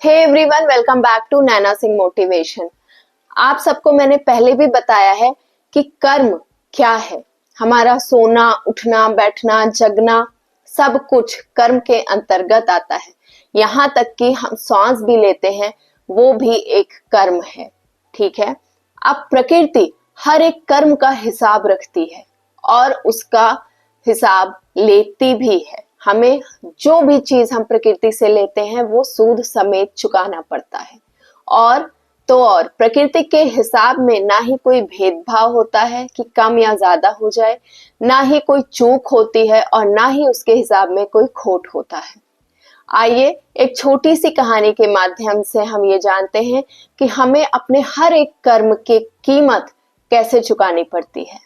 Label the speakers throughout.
Speaker 1: Hey everyone, welcome back to Naina Singh motivation. आप सबको मैंने पहले भी बताया है कि कर्म क्या है। हमारा सोना, उठना, बैठना, जगना सब कुछ कर्म के अंतर्गत आता है। यहाँ तक कि हम सांस भी लेते हैं, वो भी एक कर्म है। ठीक है। अब प्रकृति हर एक कर्म का हिसाब रखती है और उसका हिसाब लेती भी है। हमें जो भी चीज हम प्रकृति से लेते हैं वो सूद समेत चुकाना पड़ता है। और तो और प्रकृति के हिसाब में ना ही कोई भेदभाव होता है कि कम या ज्यादा हो जाए, ना ही कोई चूक होती है और ना ही उसके हिसाब में कोई खोट होता है। आइए एक छोटी सी कहानी के माध्यम से हम ये जानते हैं कि हमें अपने हर एक कर्म की कीमत कैसे चुकानी पड़ती है।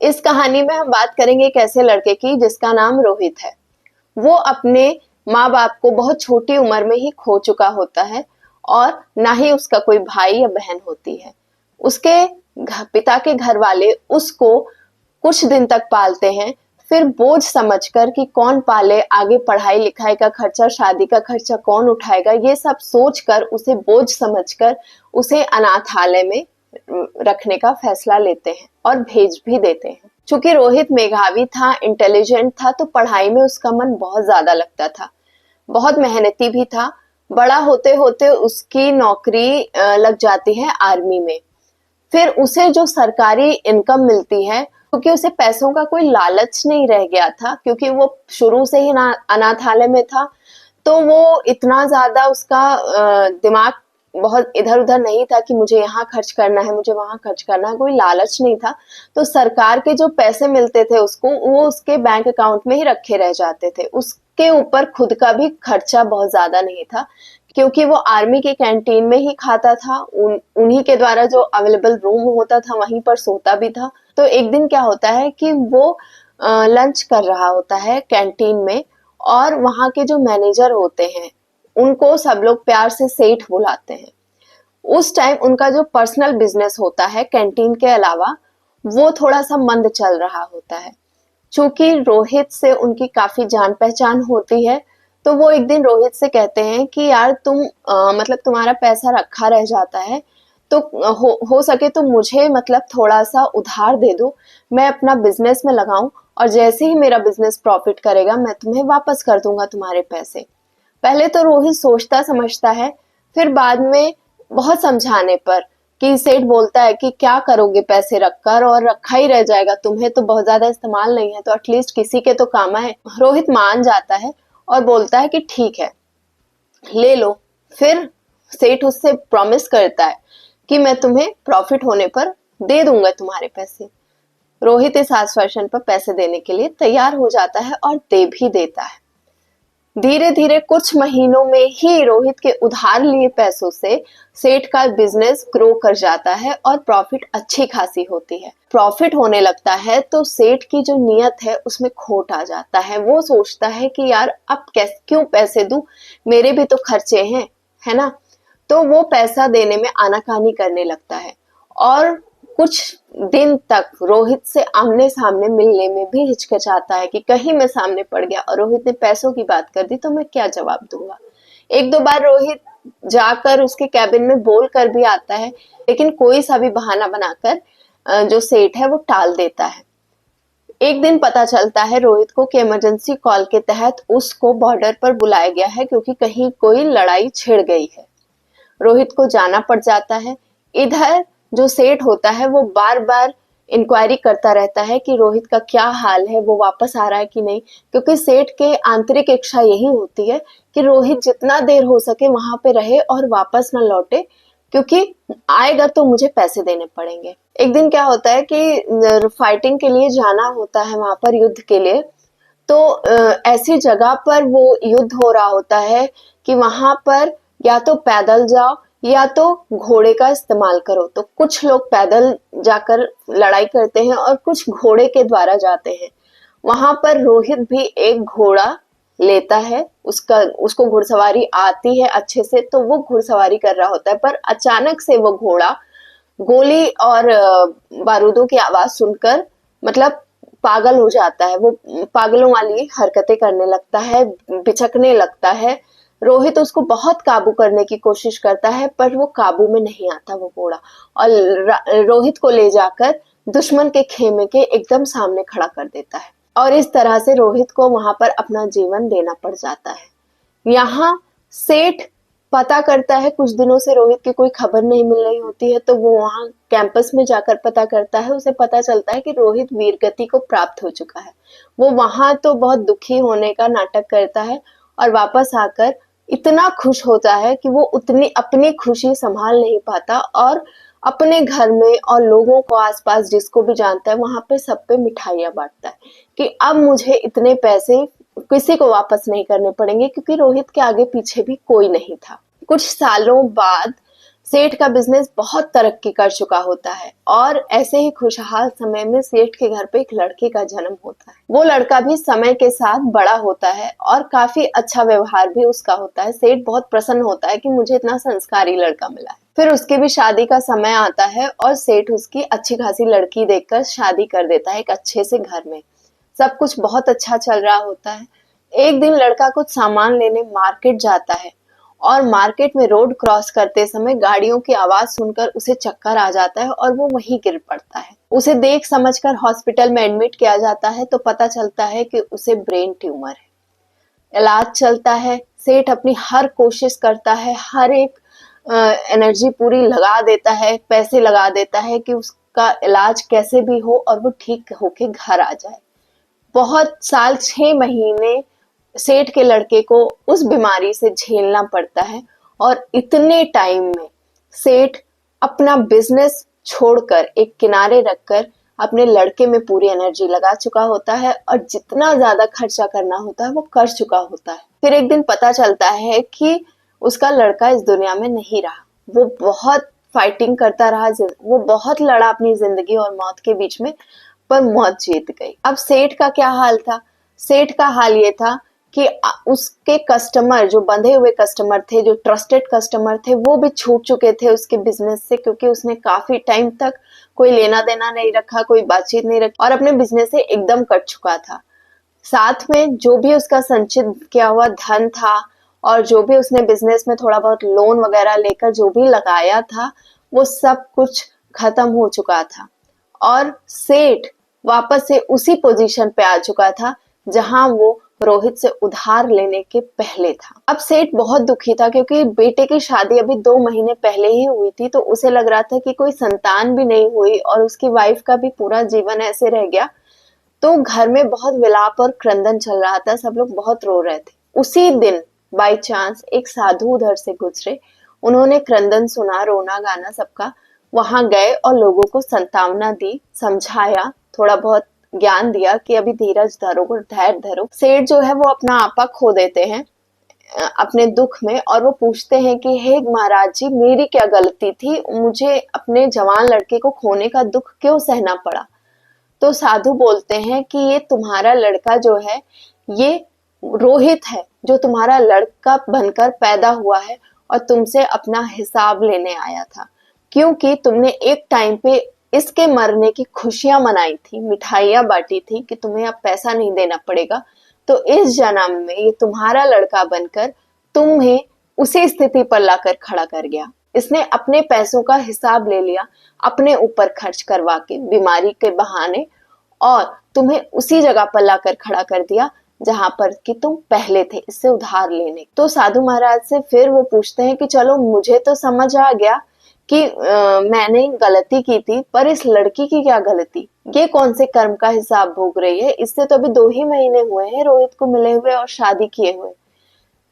Speaker 1: इस कहानी में हम बात करेंगे एक ऐसे लड़के की जिसका नाम रोहित है। वो अपने माँ बाप को बहुत छोटी उम्र में ही खो चुका होता है और ना ही उसका कोई भाई या बहन होती है। उसके पिता के घर वाले उसको कुछ दिन तक पालते हैं, फिर बोझ समझकर कि कौन पाले, आगे पढ़ाई लिखाई का खर्चा, शादी का खर्चा कौन उठाएगा, ये सब सोचकर उसे बोझ समझकर उसे अनाथालय में रखने का फैसला लेते हैं और भेज भी देते हैं। चूंकि रोहित मेधावी था, इंटेलिजेंट था, तो पढ़ाई में उसका मन बहुत ज्यादा लगता था, बहुत मेहनती भी था। बड़ा होते होते उसकी नौकरी लग जाती है आर्मी में। फिर उसे जो सरकारी इनकम मिलती है, क्योंकि उसे पैसों का कोई लालच नहीं रह गया था, क्योंकि वो शुरू से ही अनाथालय में था, तो वो इतना ज्यादा उसका दिमाग बहुत इधर उधर नहीं था कि मुझे यहाँ खर्च करना है, मुझे वहां खर्च करना है, कोई लालच नहीं था। तो सरकार के जो पैसे मिलते थे उसको, वो उसके बैंक अकाउंट में ही रखे रह जाते थे। उसके ऊपर खुद का भी खर्चा बहुत ज्यादा नहीं था, क्योंकि वो आर्मी के कैंटीन में ही खाता था। उन्हीं के द्वारा जो अवेलेबल रूम होता था वहीं पर सोता भी था। तो एक दिन क्या होता है कि वो लंच कर रहा होता है कैंटीन में, और वहां के जो मैनेजर होते हैं उनको सब लोग प्यार से सेठ बुलाते हैं। उस टाइम उनका जो पर्सनल बिजनेस होता है कैंटीन के अलावा, वो थोड़ा सा मंद चल रहा होता है। चूंकि रोहित से उनकी काफी जान पहचान होती है, तो वो एक दिन रोहित से कहते हैं कि यार तुम मतलब तुम्हारा पैसा रखा रह जाता है, तो हो सके तो मुझे मतलब थोड़ा सा उधार दे दो, मैं अपना बिजनेस में लगाऊं, और जैसे ही मेरा बिजनेस प्रॉफिट करेगा मैं तुम्हें वापस कर दूंगा तुम्हारे पैसे। पहले तो रोहित सोचता समझता है, फिर बाद में बहुत समझाने पर कि सेठ बोलता है कि क्या करोगे पैसे रखकर, और रखा ही रह जाएगा, तुम्हें तो बहुत ज्यादा इस्तेमाल नहीं है, तो एटलीस्ट किसी के तो काम आए। रोहित मान जाता है और बोलता है कि ठीक है, ले लो। फिर सेठ उससे प्रॉमिस करता है कि मैं तुम्हें प्रॉफिट होने पर दे दूंगा तुम्हारे पैसे। रोहित इस आश्वासन पर पैसे देने के लिए तैयार हो जाता है और दे भी देता है। धीरे धीरे कुछ महीनों में ही रोहित के उधार लिए पैसों से सेठ का बिजनेस ग्रो कर जाता है और प्रॉफिट अच्छी खासी होती है। प्रॉफिट होने लगता है तो सेठ की जो नीयत है उसमें खोट आ जाता है। वो सोचता है कि यार अब कैसे, क्यों पैसे दूं, मेरे भी तो खर्चे हैं, है ना। तो वो पैसा देने में आनाकानी करने लगता है और कुछ दिन तक रोहित से आमने सामने मिलने में भी हिचकिचाता है कि कहीं मैं सामने पड़ गया और रोहित ने पैसों की बात कर दी तो मैं क्या जवाब दूंगा। एक दो बार रोहित जाकर उसके कैबिन में बोल कर भी आता है, लेकिन कोई सा भी बहाना बनाकर जो सेठ है वो टाल देता है। एक दिन पता चलता है रोहित को कि इमरजेंसी कॉल के तहत उसको बॉर्डर पर बुलाया गया है, क्योंकि कहीं कोई लड़ाई छिड़ गई है। रोहित को जाना पड़ जाता है। इधर जो सेठ होता है वो बार बार इंक्वायरी करता रहता है कि रोहित का क्या हाल है, वो वापस आ रहा है कि नहीं, क्योंकि सेठ के आंतरिक इच्छा यही होती है कि रोहित जितना देर हो सके वहां पे रहे और वापस ना लौटे, क्योंकि आएगा तो मुझे पैसे देने पड़ेंगे। एक दिन क्या होता है कि फाइटिंग के लिए जाना होता है वहां पर, युद्ध के लिए। तो ऐसी जगह पर वो युद्ध हो रहा होता है कि वहां पर या तो पैदल जाओ या तो घोड़े का इस्तेमाल करो। तो कुछ लोग पैदल जाकर लड़ाई करते हैं और कुछ घोड़े के द्वारा जाते हैं। वहां पर रोहित भी एक घोड़ा लेता है, उसको घुड़सवारी आती है अच्छे से, तो वो घुड़सवारी कर रहा होता है। पर अचानक से वो घोड़ा गोली और बारूदों की आवाज सुनकर मतलब पागल हो जाता है, वो पागलों वाली हरकतें करने लगता है, बिचकने लगता है। रोहित उसको बहुत काबू करने की कोशिश करता है पर वो काबू में नहीं आता वो घोड़ा, और रोहित को ले जाकर दुश्मन के खेमे के एकदम सामने खड़ा कर देता है, और इस तरह से रोहित को वहां पर अपना जीवन देना पड़ जाता है। यहाँ सेठ पता करता है, कुछ दिनों से रोहित की कोई खबर नहीं मिल रही होती है, तो वो वहां कैंपस में जाकर पता करता है। उसे पता चलता है कि रोहित वीरगति को प्राप्त हो चुका है। वो वहां तो बहुत दुखी होने का नाटक करता है और वापस आकर इतना खुश होता है कि वो उतनी अपनी खुशी संभाल नहीं पाता, और अपने घर में और लोगों को आसपास जिसको भी जानता है वहां पे सब पे मिठाइयां बांटता है कि अब मुझे इतने पैसे किसी को वापस नहीं करने पड़ेंगे, क्योंकि रोहित के आगे पीछे भी कोई नहीं था। कुछ सालों बाद सेठ का बिजनेस बहुत तरक्की कर चुका होता है, और ऐसे ही खुशहाल समय में सेठ के घर पे एक लड़के का जन्म होता है। वो लड़का भी समय के साथ बड़ा होता है और काफी अच्छा व्यवहार भी उसका होता है। सेठ बहुत प्रसन्न होता है कि मुझे इतना संस्कारी लड़का मिला है। फिर उसकी भी शादी का समय आता है और सेठ उसकी अच्छी खासी लड़की देखकर शादी कर देता है एक अच्छे से घर में। सब कुछ बहुत अच्छा चल रहा होता है। एक दिन लड़का कुछ सामान लेने मार्केट जाता है, और मार्केट में रोड क्रॉस करते समय गाड़ियों की आवाज सुनकर उसे चक्कर आ जाता है और वो वहीं गिर पड़ता है। उसे देख समझकर हॉस्पिटल में एडमिट किया जाता है, तो पता चलता है कि उसे ब्रेन ट्यूमर है। इलाज चलता है, सेठ अपनी हर कोशिश करता है, हर एक एनर्जी पूरी लगा देता है, पैसे लगा देता है कि उसका इलाज कैसे भी हो और वो ठीक होके घर आ जाए। बहुत साल 6 महीने सेठ के लड़के को उस बीमारी से झेलना पड़ता है, और इतने टाइम में सेठ अपना बिजनेस छोड़कर एक किनारे रखकर अपने लड़के में पूरी एनर्जी लगा चुका होता है, और जितना ज्यादा खर्चा करना होता है वो कर चुका होता है। फिर एक दिन पता चलता है कि उसका लड़का इस दुनिया में नहीं रहा। वो बहुत फाइटिंग करता रहा, वो बहुत लड़ा अपनी जिंदगी और मौत के बीच में, पर मौत जीत गई। अब सेठ का क्या हाल था? सेठ का हाल ये था कि उसके कस्टमर, जो बंधे हुए कस्टमर थे, जो ट्रस्टेड कस्टमर थे, वो भी छूट चुके थे उसके बिजनेस से, क्योंकि उसने काफी टाइम तक कोई लेना देना नहीं रखा, कोई बातचीत नहीं रखी, और अपने बिजनेस से एकदम कट चुका था। साथ में जो भी उसका संचित किया हुआ धन था, और जो भी उसने बिजनेस में थोड़ा बहुत लोन वगैरह लेकर जो भी लगाया था, वो सब कुछ खत्म हो चुका था, और सेठ वापस से उसी पोजीशन पे आ चुका था जहां वो रोहित से उधार लेने के पहले था। अब सेठ बहुत दुखी था, क्योंकि बेटे की शादी अभी 2 महीने पहले ही हुई थी, तो उसे लग रहा था कि कोई संतान भी नहीं हुई और उसकी वाइफ का भी पूरा जीवन ऐसे रह गया। तो घर में बहुत विलाप और क्रंदन चल रहा था, सब लोग बहुत रो रहे थे। उसी दिन बाय चांस एक साधु उधर से गुजरे, उन्होंने क्रंदन सुना, रोना गाना सबका, वहां गए और लोगों को संतावना दी, समझाया, थोड़ा बहुत ज्ञान दिया कि अभी धीरज धरो, धैर्य धरो। सेठ जो है वो अपना आपा खो देते हैं अपने दुख में, और वो पूछते हैं कि हे महाराज जी, मेरी क्या गलती थी, मुझे अपने जवान लड़के को खोने का दुख क्यों सहना पड़ा? तो साधु बोलते हैं कि ये तुम्हारा लड़का जो है, ये रोहित है, जो तुम्हारा लड़का बनकर पैदा हुआ है और तुमसे अपना हिसाब लेने आया था, क्योंकि तुमने एक टाइम पे इसके मरने की खुशियां मनाई थी, मिठाइयां बांटी थी कि तुम्हें अब पैसा नहीं देना पड़ेगा। तो इस जन्म में ये तुम्हारा लड़का बनकर तुम्हें उसी स्थिति पर लाकर खड़ा कर गया। इसने अपने पैसों का हिसाब ले लिया, अपने ऊपर खर्च करवा के बीमारी के बहाने, और तुम्हें उसी जगह पर लाकर खड़ा कर दिया जहां पर कि तुम पहले थे इससे उधार लेने। तो साधु महाराज से फिर वो पूछते हैं कि चलो, मुझे तो समझ आ गया कि मैंने गलती की थी, पर इस लड़की की क्या गलती? ये कौन से कर्म का हिसाब भोग रही है? इससे तो अभी 2 ही महीने हुए हैं रोहित को मिले हुए और शादी किए हुए।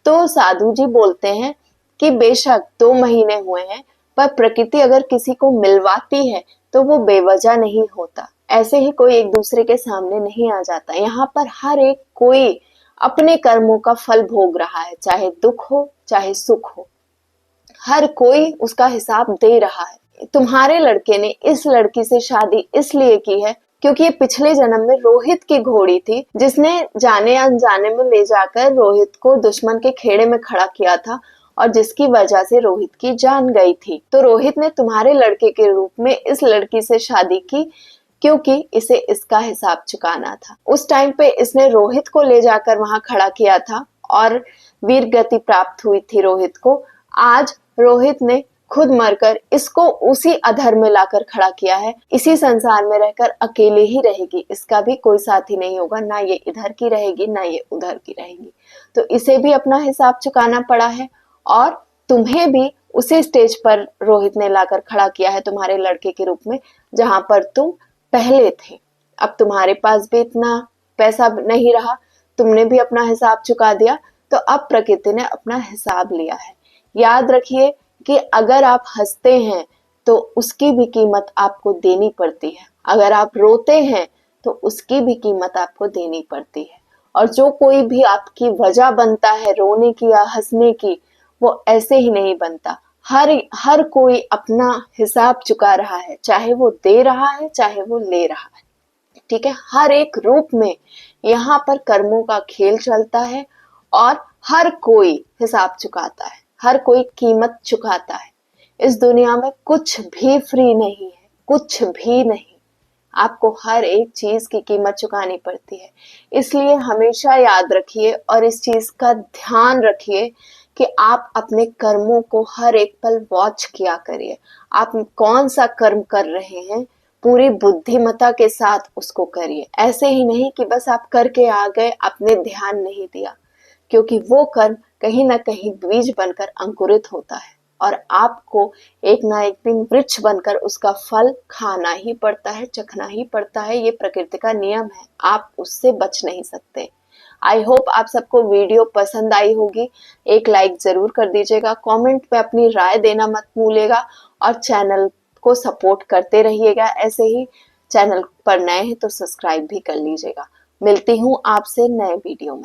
Speaker 1: तो साधु जी बोलते हैं कि बेशक 2 महीने हुए हैं, पर प्रकृति अगर किसी को मिलवाती है तो वो बेवजह नहीं होता। ऐसे ही कोई एक दूसरे के सामने नहीं आ जाता। यहाँ पर हर एक कोई अपने कर्मों का फल भोग रहा है, चाहे दुख हो चाहे सुख हो, हर कोई उसका हिसाब दे रहा है। तुम्हारे लड़के ने इस लड़की से शादी इसलिए की है क्योंकि ये पिछले जन्म में रोहित की घोड़ी थी, जिसने जाने अनजाने में ले जाकर रोहित को दुश्मन के खेड़े में खड़ा किया था, और जिसकी वजह से रोहित की जान गई थी। तो रोहित ने तुम्हारे लड़के के रूप में इस लड़की से शादी की, क्योंकि इसे इसका हिसाब चुकाना था। उस टाइम पे इसने रोहित को ले जाकर वहां खड़ा किया था और वीर गति प्राप्त हुई थी रोहित को। आज रोहित ने खुद मरकर इसको उसी अधर में लाकर खड़ा किया है। इसी संसार में रहकर अकेले ही रहेगी, इसका भी कोई साथी नहीं होगा, ना ये इधर की रहेगी ना ये उधर की रहेगी। तो इसे भी अपना हिसाब चुकाना पड़ा है और तुम्हें भी उसी स्टेज पर रोहित ने लाकर खड़ा किया है तुम्हारे लड़के के रूप में जहां पर तुम पहले थे। अब तुम्हारे पास भी इतना पैसा नहीं रहा, तुमने भी अपना हिसाब चुका दिया, तो अब प्रकृति ने अपना हिसाब लिया है। याद रखिए कि अगर आप हंसते हैं तो उसकी भी कीमत आपको देनी पड़ती है, अगर आप रोते हैं तो उसकी भी कीमत आपको देनी पड़ती है। और जो कोई भी आपकी वजह बनता है रोने की या हंसने की, वो ऐसे ही नहीं बनता। हर कोई अपना हिसाब चुका रहा है, चाहे वो दे रहा है चाहे वो ले रहा है, ठीक है। हर एक रूप में यहाँ पर कर्मों का खेल चलता है और हर कोई हिसाब चुकाता है, हर कोई कीमत चुकाता है। इस दुनिया में कुछ भी फ्री नहीं है, कुछ भी नहीं। आपको हर एक चीज की कीमत चुकानी पड़ती है। इसलिए हमेशा याद रखिए और इस चीज का ध्यान रखिए कि आप अपने कर्मों को हर एक पल वॉच किया करिए। आप कौन सा कर्म कर रहे हैं, पूरी बुद्धिमत्ता के साथ उसको करिए। ऐसे ही नहीं कि बस आप करके आ गए, आपने ध्यान नहीं दिया, क्योंकि वो कर्म कहीं ना कहीं बीज बनकर अंकुरित होता है और आपको एक ना एक दिन वृक्ष बनकर उसका फल खाना ही पड़ता है, चखना ही पड़ता है। ये प्रकृति का नियम है, आप उससे बच नहीं सकते। आई होप आप सबको वीडियो पसंद आई होगी। एक लाइक जरूर कर दीजिएगा, कमेंट में अपनी राय देना मत भूलिएगा और चैनल को सपोर्ट करते रहिएगा। ऐसे ही चैनल पर नए हैं तो सब्सक्राइब भी कर लीजिएगा। मिलती हूँ आपसे नए वीडियो में।